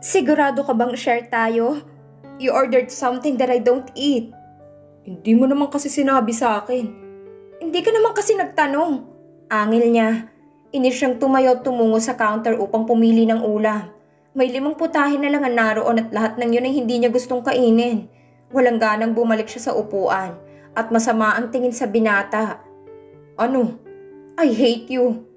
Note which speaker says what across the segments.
Speaker 1: Sigurado ka bang share tayo? You ordered something that I don't eat.
Speaker 2: Hindi mo naman kasi sinabi sa akin.
Speaker 1: Hindi ka naman kasi nagtanong. Angil niya. Inis siyang tumayo at tumungo sa counter upang pumili ng ulam. May 5 putahe na lang ang naroon at lahat ng yun ay hindi niya gustong kainin. Walang ganang bumalik siya sa upuan at masama ang tingin sa binata.
Speaker 2: Ano?
Speaker 1: I hate you.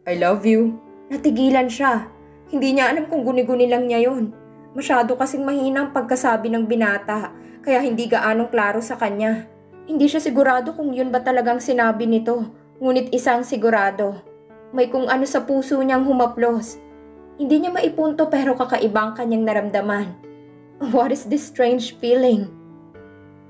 Speaker 2: I love you.
Speaker 1: Natigilan siya. Hindi niya alam kung guni-guni lang niya yon. Masyado kasing mahina ang pagkasabi ng binata kaya hindi gaanong klaro sa kanya. Hindi siya sigurado kung yun ba talagang sinabi nito. Ngunit isang sigurado. May kung ano sa puso niyang humaplos. Hindi niya maipunto pero kakaibang kanyang naramdaman. What is this strange feeling?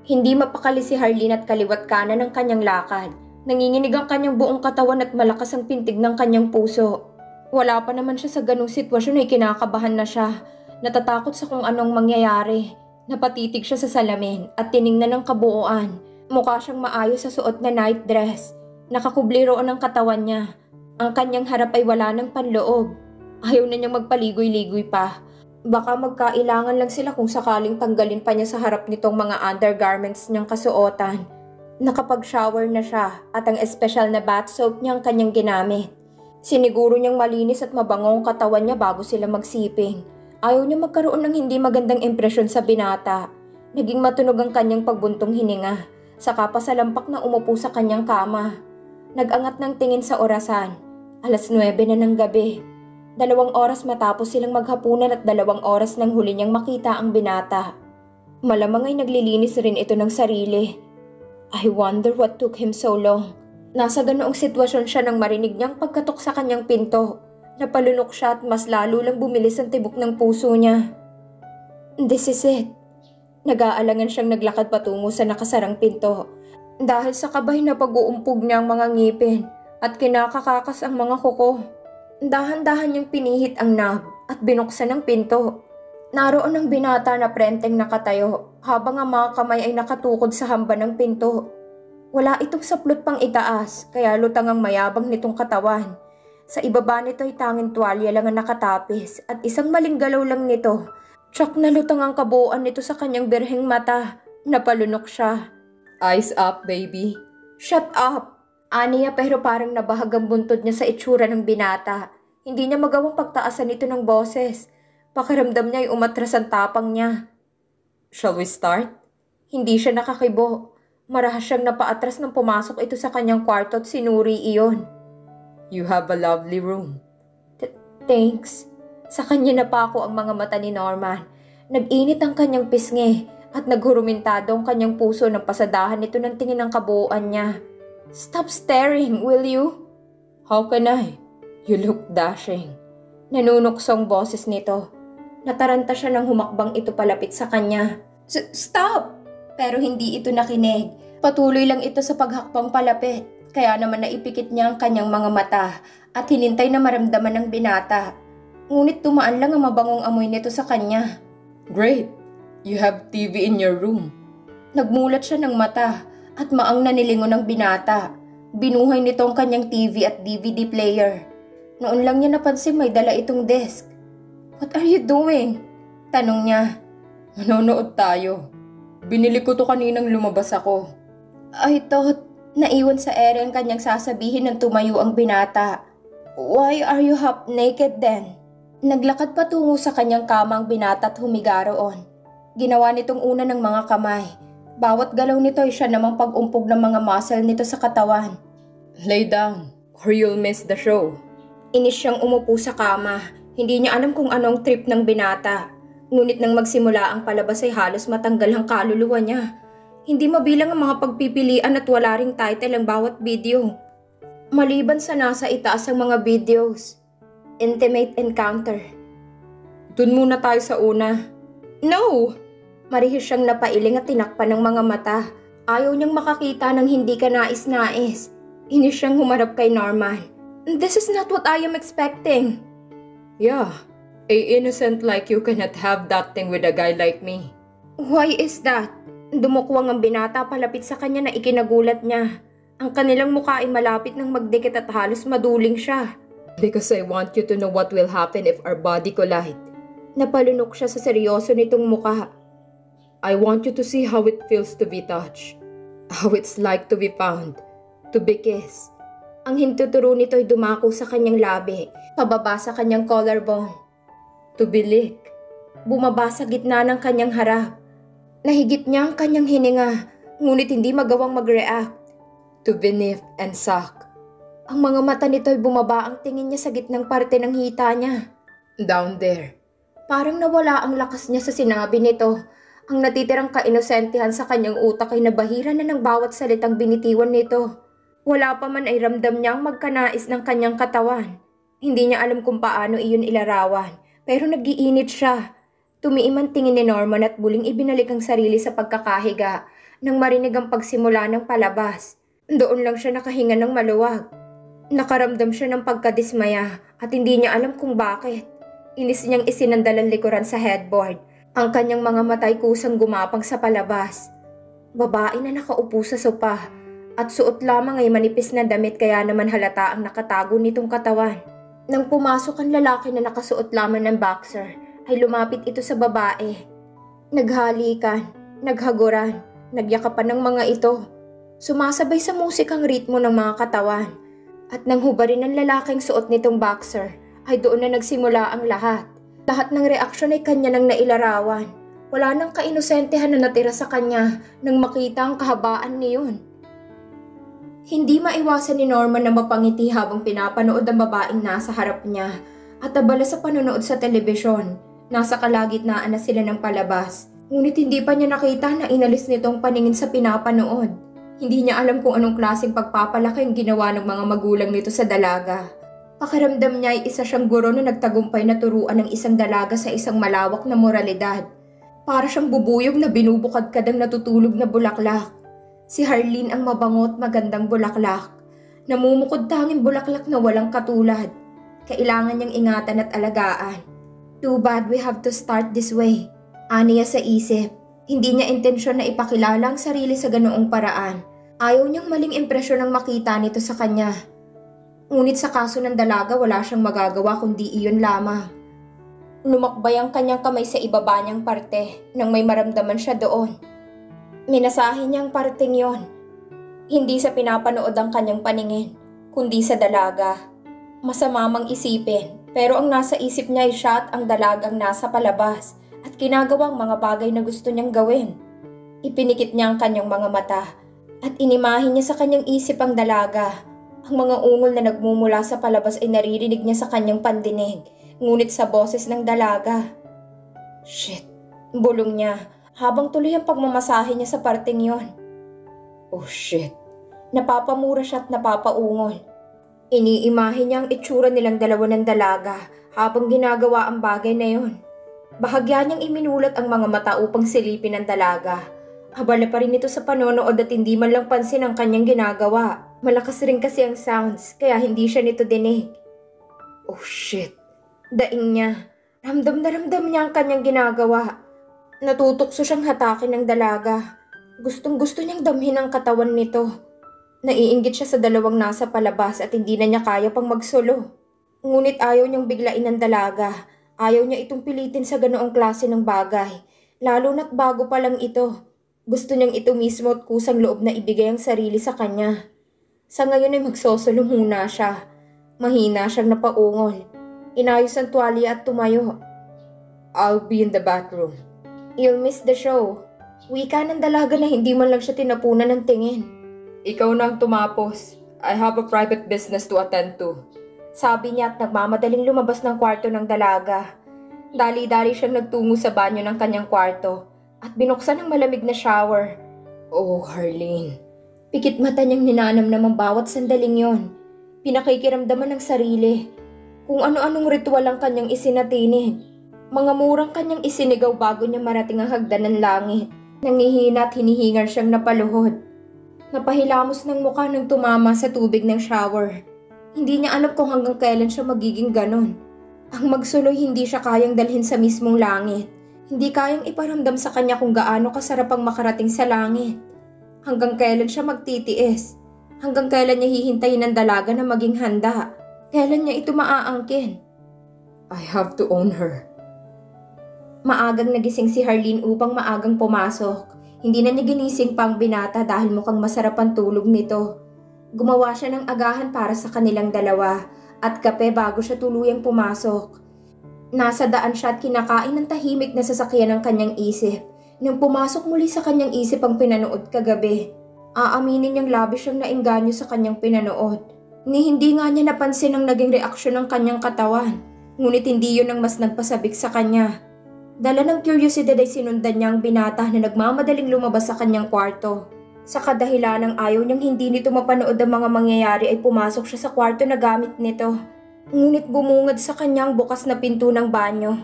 Speaker 1: Hindi mapakali si Harleen at kaliwat kanan ng kanyang lakad. Nanginginig ang kanyang buong katawan at malakas ang pintig ng kanyang puso. Wala pa naman siya sa ganung sitwasyon ay kinakabahan na siya. Natatakot sa kung anong mangyayari. Napatitig siya sa salamin at tiningnan ng kabuuan. Mukha siyang maayos sa suot na night dress. Nakakubli roon ang katawan niya. Ang kanyang harap ay wala ng panloob. Ayaw na niyang magpaligoy-ligoy pa. Baka magkailangan lang sila kung sakaling tanggalin pa niya sa harap nitong mga undergarments niyang kasuotan. Nakapag-shower na siya at ang espesyal na bath soap niya ang kanyang ginamit. Siniguro niyang malinis at mabango ang katawan niya bago sila magsiping. Ayaw niya magkaroon ng hindi magandang impresyon sa binata. Naging matunog ang kanyang pagbuntong hininga. Saka pasalampak na umupo sa kanyang kama. Nag-angat ng tingin sa orasan. 9:00 na ng gabi. 2 oras matapos silang maghapunan at 2 oras nang huli niyang makita ang binata. Malamang ay naglilinis rin ito ng sarili. I wonder what took him so long. Nasa ganoong sitwasyon siya nang marinig niyang pagkatok sa kanyang pinto. Napalunok siya at mas lalo lang bumilis ang tibok ng puso niya. This is it. Nag-aalangan siyang naglakad patungo sa nakasarang pinto. Dahil sa kabay na pag-uumpog niya ang mga ngipin at kinakakakas ang mga kuko. Dahan-dahan niyang pinihit ang knob at binuksan ang pinto. Naroon ang binata na prenteng nakatayo habang ang mga kamay ay nakatukod sa hamba ng pinto. Wala itong saplot pang itaas kaya lutang ang mayabang nitong katawan. Sa ibaba nito ay tanging tuwalya lang ang nakatapis at isang maling galaw lang nito. Tsak na lutang ang kabuuan nito sa kanyang birheng mata. Napalunok siya.
Speaker 2: Eyes up, baby.
Speaker 1: Shut up! Aniya pero parang nabahag ang buntod niya sa itsura ng binata. Hindi niya magawang pagtaasan ito ng boses. Pakiramdam niya ay umatras ang tapang niya.
Speaker 2: Shall we start?
Speaker 1: Hindi siya nakakibo. Marahas siyang napaatras nang pumasok ito sa kanyang kwarto at sinuri iyon.
Speaker 2: You have a lovely room.
Speaker 1: Thanks. Sa kanya napako ang mga mata ni Norman. Nag-init ang kanyang pisngi at naghurumintado ang kanyang puso ng pasadahan nito ng tingin ng kabuuan niya. Stop staring, will you?
Speaker 2: How can I?
Speaker 1: You look dashing. Nanunuksong boses nito. Nataranta siya nang humakbang ito palapit sa kanya. Stop! Pero hindi ito nakinig. Patuloy lang ito sa paghakbang palapit. Kaya naman naipikit niya ang kanyang mga mata at hinintay na maramdaman ng binata. Ngunit tumaan lang ang mabangong amoy nito sa kanya.
Speaker 2: Great! You have TV in your room.
Speaker 1: Nagmulat siya ng mata at maang nanilingon ng binata. Binuhay nito ang kanyang TV at DVD player. Noon lang niya napansin may dala itong desk. What are you doing? Tanong niya.
Speaker 2: Manonood tayo. Binili ko to kaninang lumabas ako.
Speaker 1: I thought naiwan sa ere ang kanyang sasabihin nang tumayo ang binata. Why are you half naked then? Naglakad patungo sa kanyang kama ang binata at humiga roon. Ginawa nitong una ng mga kamay. Bawat galaw nito ay siya namang pag-umpog ng mga muscle nito sa katawan.
Speaker 2: Lay down or you'll miss the show.
Speaker 1: Inis siyang umupo sa kama. Hindi niya alam kung anong trip ng binata. Ngunit nang magsimula ang palabas ay halos matanggal ang kaluluwa niya. Hindi mabilang ang mga pagpipilian at wala ring title ang bawat video. Maliban sa nasa itaas ang mga videos. Intimate encounter.
Speaker 2: Dun muna tayo sa una.
Speaker 1: No! Marihis siyang napailing at tinakpan ng mga mata. Ayaw niyang makakita ng hindi ka nais-nais. Inis siyang humarap kay Norman. This is not what I am expecting.
Speaker 2: Yeah, a innocent like you cannot have that thing with a guy like me.
Speaker 1: Why is that? Dumukwang ang binata palapit sa kanya na ikinagulat niya. Ang kanilang mukha ay malapit ng magdikit at halos maduling siya.
Speaker 2: Because I want you to know what will happen if our body collide.
Speaker 1: Napalunok siya sa seryoso nitong muka.
Speaker 2: I want you to see how it feels to be touched. How it's like to be found, to be kissed.
Speaker 1: Ang hintuturo nito'y dumako sa kanyang labi, pababa sa kanyang collarbone.
Speaker 2: To be licked.
Speaker 1: Bumaba sa gitna ng kanyang harap. Nahigit niya ang kanyang hininga, ngunit hindi magawang mag-react.
Speaker 2: To be sniffed and sucked.
Speaker 1: Ang mga mata nito'y bumaba ang tingin niya sa gitnang parte ng hita niya.
Speaker 2: Down there.
Speaker 1: Parang nawala ang lakas niya sa sinabi nito. Ang natitirang kainosentihan sa kanyang utak ay nabahira na ng bawat salitang binitiwan nito. Wala pa man ay ramdam niya ang magkanais ng kanyang katawan. Hindi niya alam kung paano iyon ilarawan, pero nag-iinit siya. Tumiim ang tingin ni Norman at buling ibinalik ang sarili sa pagkakahiga nang marinig ang pagsimula ng palabas. Doon lang siya nakahinga ng maluwag. Nakaramdam siya ng pagkadismaya at hindi niya alam kung bakit. Inis niyang isinandal ang likuran sa headboard. Ang kanyang mga matay kusang gumapang sa palabas. Babae na nakaupo sa sopa at suot lamang ay manipis na damit kaya naman halata ang nakatago nitong katawan. Nang pumasok ang lalaki na nakasuot lamang ng boxer, ay lumapit ito sa babae. Naghalikan, naghaguran, nagyakapan ng mga ito. Sumasabay sa musikang ritmo ng mga katawan. At nang hubarin ng lalaking suot nitong boxer, ay doon na nagsimula ang lahat. Lahat ng reaksyon ay kanya nang nailarawan. Wala nang kainosentehan na natira sa kanya nang makita ang kahabaan niyon. Hindi maiwasan ni Norman na mapangiti habang pinapanood ang babaeng nasa harap niya at abala sa panonood sa telebisyon. Nasa kalagitnaan na sila ng palabas. Ngunit hindi pa niya nakita na inalis nitong paningin sa pinapanood. Hindi niya alam kung anong klaseng pagpapalaki ang ginawa ng mga magulang nito sa dalaga. Pakiramdam niya ay isa siyang guro na nagtagumpay na turuan ng isang dalaga sa isang malawak na moralidad. Para siyang bubuyog na binubukadkad ang natutulog na bulaklak. Si Harleen ang mabangot magandang bulaklak. Namumukod tanging bulaklak na walang katulad. Kailangan niyang ingatan at alagaan. Too bad we have to start this way. Aniya sa isip. Hindi niya intensyon na ipakilala ang sarili sa ganoong paraan. Ayaw niyang maling impresyon ang makita nito sa kanya. Ngunit sa kaso ng dalaga wala siyang magagawa kundi iyon lamang. Lumakbay ang kanyang kamay sa ibaba niyang parte nang may maramdaman siya doon. Minasahe niya ang parteng yon. Hindi sa pinapanood ang kanyang paningin, kundi sa dalaga. Masama mang isipin, pero ang nasa isip niya ay siya at ang dalagang nasa palabas at ginagawang mga bagay na gusto niyang gawin. Ipinikit niya ang kanyang mga mata at inimahin niya sa kanyang isip ang dalaga. Ang mga ungol na nagmumula sa palabas ay naririnig niya sa kanyang pandinig, ngunit sa boses ng dalaga. Shit, bulong niya habang tuloy ang pagmamasahe niya sa parteng yon. Oh shit, napapamura siya at napapaungol. Iniimahe niya ang itsura nilang dalawa ng dalaga habang ginagawa ang bagay na yon. Bahagya niyang iminulat ang mga mata upang silipin ang dalaga. Abala pa rin ito sa panonood at hindi man lang pansin ang kanyang ginagawa. Malakas rin kasi ang sounds kaya hindi siya nito dinig. Oh shit, daing niya. Ramdam na ramdam niya ang kanyang ginagawa. Natutokso siyang hatakin ng dalaga. Gustong gusto niyang damhin ang katawan nito. Naiinggit siya sa dalawang nasa palabas at hindi na niya kaya pang magsulo. Ngunit ayaw niyang biglain ang dalaga. Ayaw niya itong pilitin sa ganoong klase ng bagay. Lalo na't bago pa lang ito. Gusto niyang ito mismo at kusang loob na ibigay ang sarili sa kanya. Sa ngayon ay magsosolo muna siya. Mahina siyang napaungol. Inayos ang tuwalya at tumayo.
Speaker 2: I'll be in the bathroom.
Speaker 1: You'll miss the show. Wika ng dalaga na hindi man lang siya tinapunan ng tingin.
Speaker 2: Ikaw na ang tumapos. I have a private business to attend to.
Speaker 1: Sabi niya at nagmamadaling lumabas ng kwarto ng dalaga. Dali-dali siyang nagtungo sa banyo ng kanyang kwarto at binuksan ang malamig na shower.
Speaker 2: Oh, Harleen.
Speaker 1: Pikit mata niyang ninanamnam ang bawat sandaling yon. Pinakikiramdaman ng sarili. Kung ano-anong ritual ang kanyang isinatinig. Mga murang kanyang isinigaw bago niya marating ang hagdan ng langit. Nangihina at hinihingal siyang napaluhod. Napahilamos ng mukha nang tumama sa tubig ng shower. Hindi niya alam kung hanggang kailan siya magiging ganon. Ang magsuloy hindi siya kayang dalhin sa mismong langit. Hindi kayang iparamdam sa kanya kung gaano kasarap ang makarating sa langit. Hanggang kailan siya magtitiis. Hanggang kailan niya hihintayin ng dalaga na maging handa. Kailan niya ito maaangkin.
Speaker 2: I have to own her.
Speaker 1: Maagang nagising si Harleen upang maagang pumasok. Hindi na niya ginising pang binata dahil mukhang masarap ang tulog nito. Gumawa siya ng agahan para sa kanilang dalawa at kape bago siya tuluyang pumasok. Nasa daan siya at kinakain ng tahimik na sasakyan ng kanyang isip. Nang pumasok muli sa kanyang isip ang pinanood kagabi. Aaminin niyang labis siyang naengganyo sa kanyang pinanood. Ni hindi nga niya napansin ang naging reaksyon ng kanyang katawan. Ngunit hindi yun ang mas nagpasabik sa kanya. Dala ng curiosity ay sinundan niya ang binata na nagmamadaling lumabas sa kanyang kwarto. Sa kadahilanang ayaw niyang hindi nito mapanood ang mga mangyayari ay pumasok siya sa kwarto na gamit nito. Ngunit bumungad sa kanyang bukas na pinto ng banyo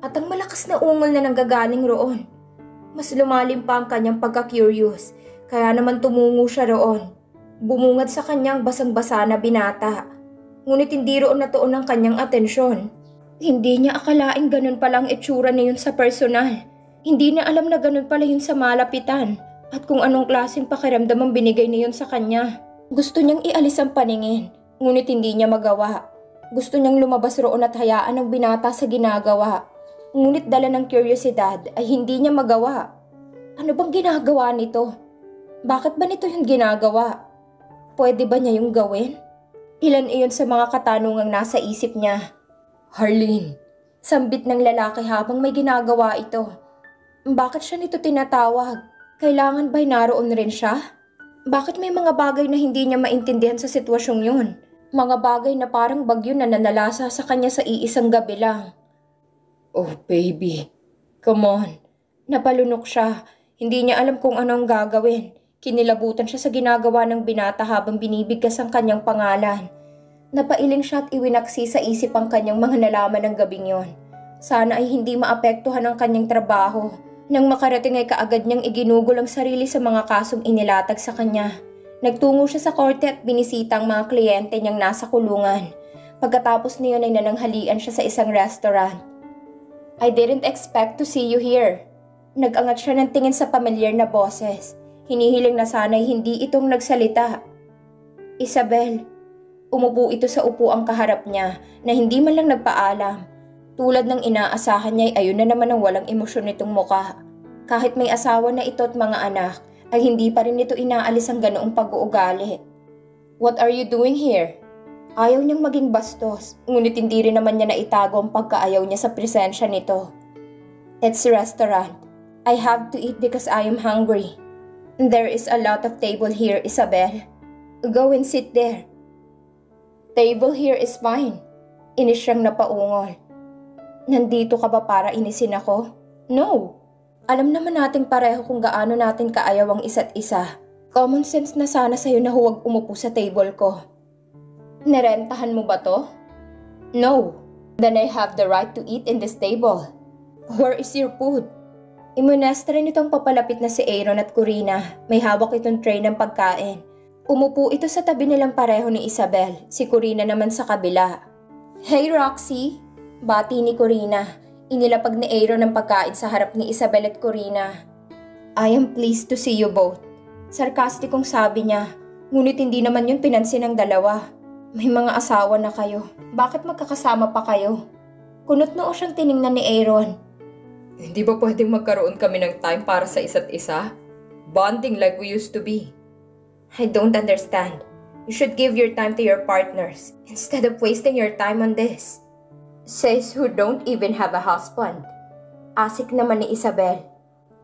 Speaker 1: at ang malakas na ungol na nanggagaling roon. Mas lumalim pa ang kanyang pagka-curious kaya naman tumungo siya roon. Bumungad sa kanyang basang-basa na binata. Ngunit hindi roon natuon ang kanyang atensyon. Hindi niya akalaing ganun pala ang itsura na yun sa personal. Hindi niya alam na ganun pala yun sa malapitan. At kung anong klaseng pakiramdam ang binigay na yun sa kanya. Gusto niyang ialis ang paningin. Ngunit hindi niya magawa. Gusto niyang lumabas roon at hayaan ang binata sa ginagawa. Ngunit dala ng kuryosidad ay hindi niya magawa. Ano bang ginagawa nito? Bakit ba nito yung ginagawa? Pwede ba niya yung gawin? Ilan iyon sa mga katanungang nasa isip niya. Harleen, sambit ng lalaki habang may ginagawa ito. Bakit siya nito tinatawag? Kailangan ba'y naroon rin siya? Bakit may mga bagay na hindi niya maintindihan sa sitwasyong yun? Mga bagay na parang bagyo na nanalasa sa kanya sa iisang gabi lang. Oh baby, come on. Napalunok siya. Hindi niya alam kung ano ang gagawin. Kinilabutan siya sa ginagawa ng binata habang binibigkas ang kanyang pangalan. Napailing siya at iwinaksi sa isip ang kanyang mga nalaman ng gabing yon. Sana ay hindi maapektuhan ang kanyang trabaho. Nang makarating ay kaagad niyang iginugol ang sarili sa mga kasong inilatag sa kanya. Nagtungo siya sa korte at binisita ang mga kliyente niyang nasa kulungan. Pagkatapos niyon ay nananghalian siya sa isang restaurant. I didn't expect to see you here. Nag-angat siya ng tingin sa pamilyar na boses. Hinihiling na sana'y hindi itong nagsalita. Isabel. Umupo ito sa upuang kaharap niya na hindi man lang nagpaalam. Tulad ng inaasahan niya ay ayun na naman ang walang emosyon nitong muka. Kahit may asawa na ito at mga anak, ay hindi pa rin nito inaalis ang ganoong pag-uugali. What are you doing here? Ayaw niyang maging bastos, ngunit hindi rin naman niya naitago ang pagkaayaw niya sa presensya nito. It's a restaurant. I have to eat because I am hungry. There is a lot of table here, Isabel. Go and sit there. Table here is fine. Inis siyang napaungol. Nandito ka ba para inisin ako? No. Alam naman natin pareho kung gaano natin kaayaw ang isa't isa. Common sense na sana sa'yo na huwag umupo sa table ko. Nerentahan mo ba to? No. Then I have the right to eat in this table. Where is your food? Imunestra nitong papalapit na si Aaron at Corina. May hawak itong tray ng pagkain. Umupo ito sa tabi nilang pareho ni Isabel, si Corina naman sa kabila. Hey Roxy! Bati ni Corina. Inilapag ni Aaron ang pagkain sa harap ni Isabel at Corina. I am pleased to see you both. Sarkastikong sabi niya, ngunit hindi naman yun pinansin ng dalawa. May mga asawa na kayo. Bakit magkakasama pa kayo? Kunot noo siyang tiningnan ni Aaron.
Speaker 2: Hindi ba pwedeng magkaroon kami ng time para sa isa't isa? Bonding like we used to be.
Speaker 1: I don't understand. You should give your time to your partners instead of wasting your time on this. Says who don't even have a husband. Asik naman ni Isabel.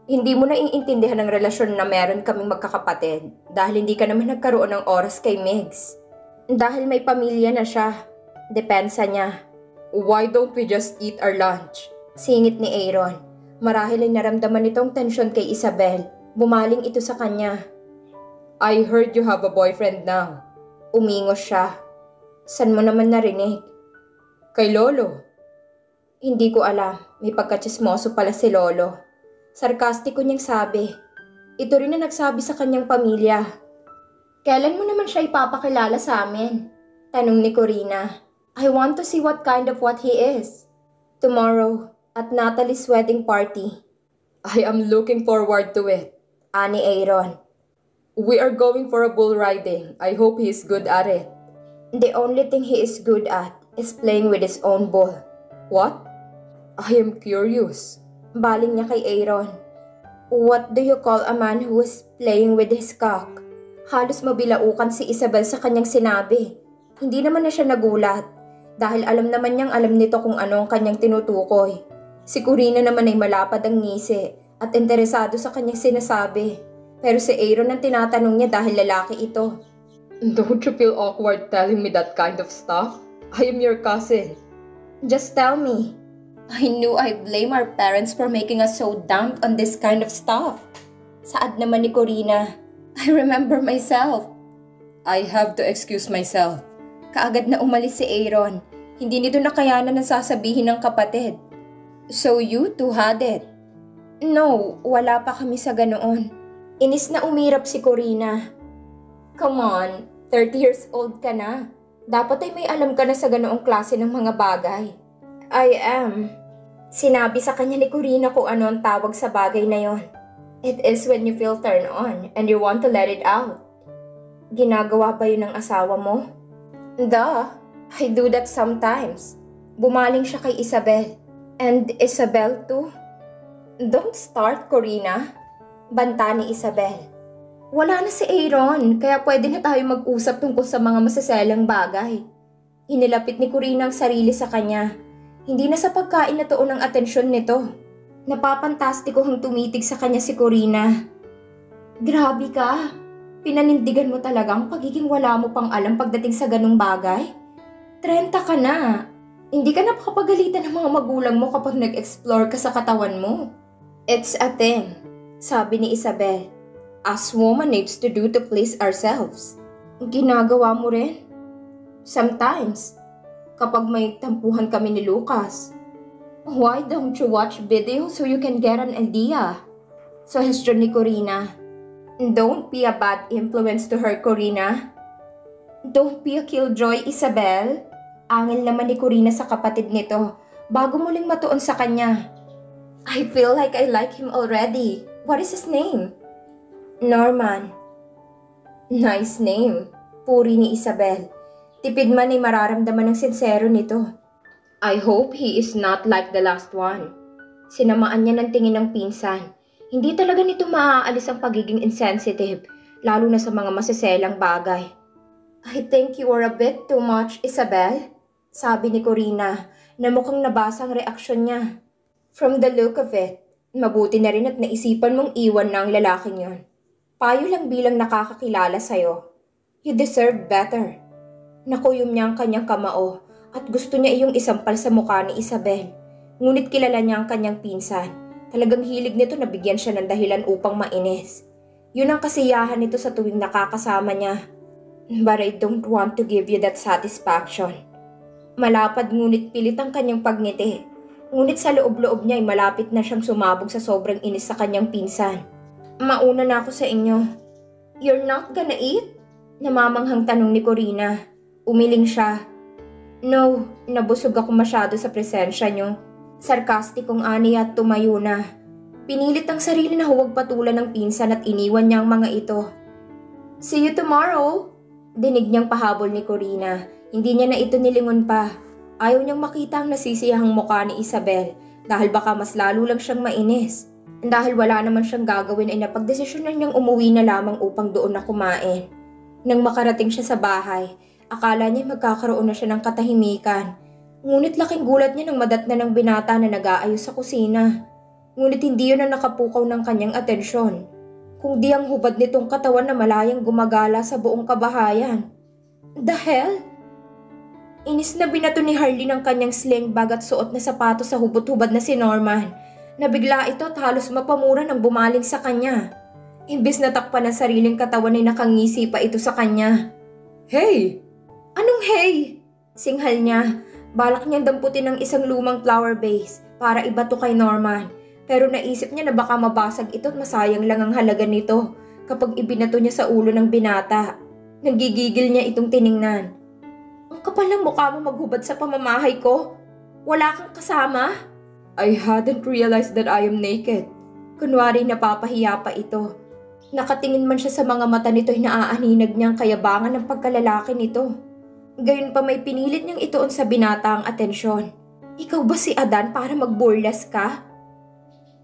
Speaker 1: Hindi mo na iintindihan ang relasyon na meron kaming magkakapatid dahil hindi ka naman nagkaroon ng oras kay Migs. Dahil may pamilya na siya. Depensa niya.
Speaker 2: Why don't we just eat our lunch?
Speaker 1: Singit ni Aaron. Marahil ay naramdaman itong tensyon kay Isabel. Bumaling ito sa kanya.
Speaker 2: I heard you have a boyfriend now.
Speaker 1: Umingos siya. San mo naman narinig?
Speaker 2: Kay Lolo.
Speaker 1: Hindi ko alam. May pagkatsismoso pala si Lolo. Sarkastiko niyang sabi. Ito rin na nagsabi sa kanyang pamilya. Kailan mo naman siya ipapakilala sa amin? Tanong ni Corina. I want to see what kind of what he is. Tomorrow, at Natalie's wedding party.
Speaker 2: I am looking forward to it.
Speaker 1: Ani Aaron.
Speaker 2: We are going for a bull riding. I hope he is good at it.
Speaker 1: The only thing he is good at is playing with his own bull.
Speaker 2: What? I am curious.
Speaker 1: Baling niya kay Aaron. What do you call a man who is playing with his cock? Halos mabilaukan si Isabel sa kanyang sinabi. Hindi naman na siya nagulat dahil alam naman niyang alam nito kung ano ang kanyang tinutukoy. Si Corina naman ay malapad ang ngisi at interesado sa kanyang sinasabi. Pero si Aaron ang tinatanong niya dahil lalaki ito.
Speaker 2: Don't you feel awkward telling me that kind of stuff? I am your cousin.
Speaker 1: Just tell me. I knew I blame our parents for making us so dumped on this kind of stuff. Saad naman ni Corina. I remember myself.
Speaker 2: I have to excuse myself.
Speaker 1: Kaagad na umalis si Aaron. Hindi nito nakayanan ang sasabihin ng kapatid. So you two had it? No, wala pa kami sa ganoon. Inis na umirap si Corina. Come on, 30 years old ka na. Dapat ay may alam ka na sa ganoong klase ng mga bagay. I am. Sinabi sa kanya ni Corina kung ano ang tawag sa bagay na yon. It is when you feel turned on and you want to let it out. Ginagawa ba yun ng asawa mo? Duh, I do that sometimes. Bumaling siya kay Isabel. And Isabel too? Don't start, Corina. Banta ni Isabel. Wala na si Aaron, kaya pwede na tayo mag-usap tungkol sa mga masaselang bagay. Inilapit ni Corina ang sarili sa kanya. Hindi na sa pagkain na tuon ang atensyon nito. Napapantastiko hang tumitig sa kanya si Corina. Grabe ka. Pinanindigan mo talagang pagiging wala mo pang alam pagdating sa ganung bagay. 30 ka na. Hindi ka na makapagalitan ng mga magulang mo kapag nag-explore ka sa katawan mo. It's a thing, sabi ni Isabel. As woman needs to do to please ourselves. Ginagawa mo rin? Sometimes, kapag may tampuhan kami ni Lucas. Why don't you watch videos so you can get an idea? Suggestion ni Corina. Don't be a bad influence to her, Corina. Don't be a killjoy, Isabel. Angil naman ni Corina sa kapatid nito bago muling matuon sa kanya. I feel like I like him already. What is his name? Norman. Nice name. Puri ni Isabel. Tipid man ay mararamdaman ng sincero nito. I hope he is not like the last one. Sinamaan niya ng tingin ng pinsan. Hindi talaga nito maaalis ang pagiging insensitive, lalo na sa mga masaselang bagay. I think you are a bit too much, Isabel. Sabi ni Corina na mukhang nabasa ang reaksyon niya. From the look of it, mabuti na rin at naisipan mong iwan na ang lalaking yon. Payo lang bilang nakakakilala sa'yo. You deserve better. Nakuyom niya ang kanyang kamao at gusto niya iyong isampal sa mukha ni Isabel. Ngunit kilala niya ang kanyang pinsan. Talagang hilig nito na bigyan siya ng dahilan upang mainis. Yun ang kasiyahan nito sa tuwing nakakasama niya. But I don't want to give you that satisfaction. Malapad ngunit pilit ang kanyang pagngiti. Ngunit sa loob-loob niya ay malapit na siyang sumabog sa sobrang inis sa kanyang pinsan. Mauna na ako sa inyo. You're not gonna eat? Namamanghang tanong ni Corina. Umiling siya. No, nabusog ako masyado sa presensya niyo. Sarkastikong ani at tumayo na. Pinilit ang sarili na huwag patulan ng pinsan at iniwan niya ang mga ito. See you tomorrow! Dinig niyang pahabol ni Corina. Hindi niya na ito nilingon pa. Ayaw niyang makita ang nasisiyahang mukha ni Isabel dahil baka mas lalo lang siyang mainis. Dahil wala naman siyang gagawin ay napagdesisyonan niyang umuwi na lamang upang doon na kumain. Nang makarating siya sa bahay, akala niya magkakaroon na siya ng katahimikan. Ngunit laking gulat niya nang madatnan ng binata na nag-aayos sa kusina. Ngunit hindi yun ang nakapukaw ng kanyang atensyon, kundi ang hubad nitong katawan na malayang gumagala sa buong kabahayan. The hell? Inis na binato ni Harley ng kanyang sling bag at suot na sapatos sa hubot-hubad na si Norman. Nabigla ito at halos mapamura nang bumaling sa kanya. Imbis na takpan ang sariling katawan ay nakangisi pa ito sa kanya.
Speaker 2: Hey!
Speaker 1: Anong hey? Singhal niya. Balak niyang damputin ng isang lumang flower vase para ibato kay Norman. Pero naisip niya na baka mabasag ito at masayang lang ang halaga nito kapag ibinato niya sa ulo ng binata. Nagigigil niya itong tiningnan. Ang kapal ng mukha mo maghubad sa pamamahay ko. Wala kang kasama?
Speaker 2: I hadn't realized that I am naked.
Speaker 1: Kunwari napapahiya pa ito. Nakatingin man siya sa mga mata nito ay naaaninag niyang kayabangan ng pagkalalaki nito. Gayon pa may pinilit niyang ituon sa binata ang atensyon. Ikaw ba si Adan para magburlas ka?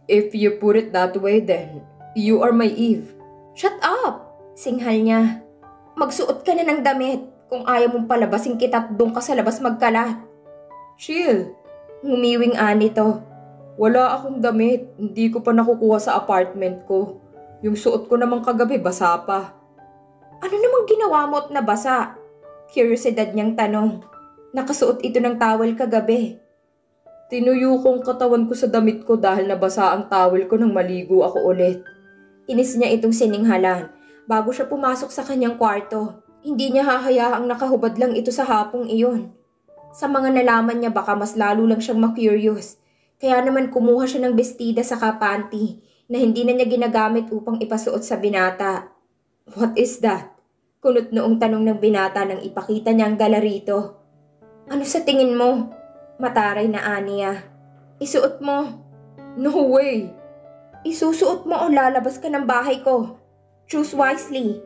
Speaker 2: If you put it that way then, you are my Eve.
Speaker 1: Shut up! Singhal niya. Magsuot ka na ng damit kung ayaw mong palabasin kita at doon ka sa labas magkalat.
Speaker 2: Chill.
Speaker 1: Ngumiwing nito.
Speaker 2: Wala akong damit. Hindi ko pa nakukuha sa apartment ko. Yung suot ko namang kagabi basa pa.
Speaker 1: Ano namang ginawa mo at nabasa? Kuryosidad niyang tanong. Nakasuot ito ng towel kagabi.
Speaker 2: Tinuyo kong katawan ko sa damit ko dahil nabasa ang towel ko nang maligo ako ulit.
Speaker 1: Inis niya itong sininghalan bago siya pumasok sa kanyang kwarto. Hindi niya hahayaang nakahubad lang ito sa hapong iyon. Sa mga nalaman niya baka mas lalo lang siyang ma-curious. Kaya naman kumuha siya ng bestida sa panty na hindi na niya ginagamit upang ipasuot sa binata.
Speaker 2: What is that?
Speaker 1: Kunot noong tanong ng binata nang ipakita niya ang dala rito. Ano sa tingin mo? Mataray na aniya. Isuot mo.
Speaker 2: No way!
Speaker 1: Isusuot mo o lalabas ka ng bahay ko. Choose wisely.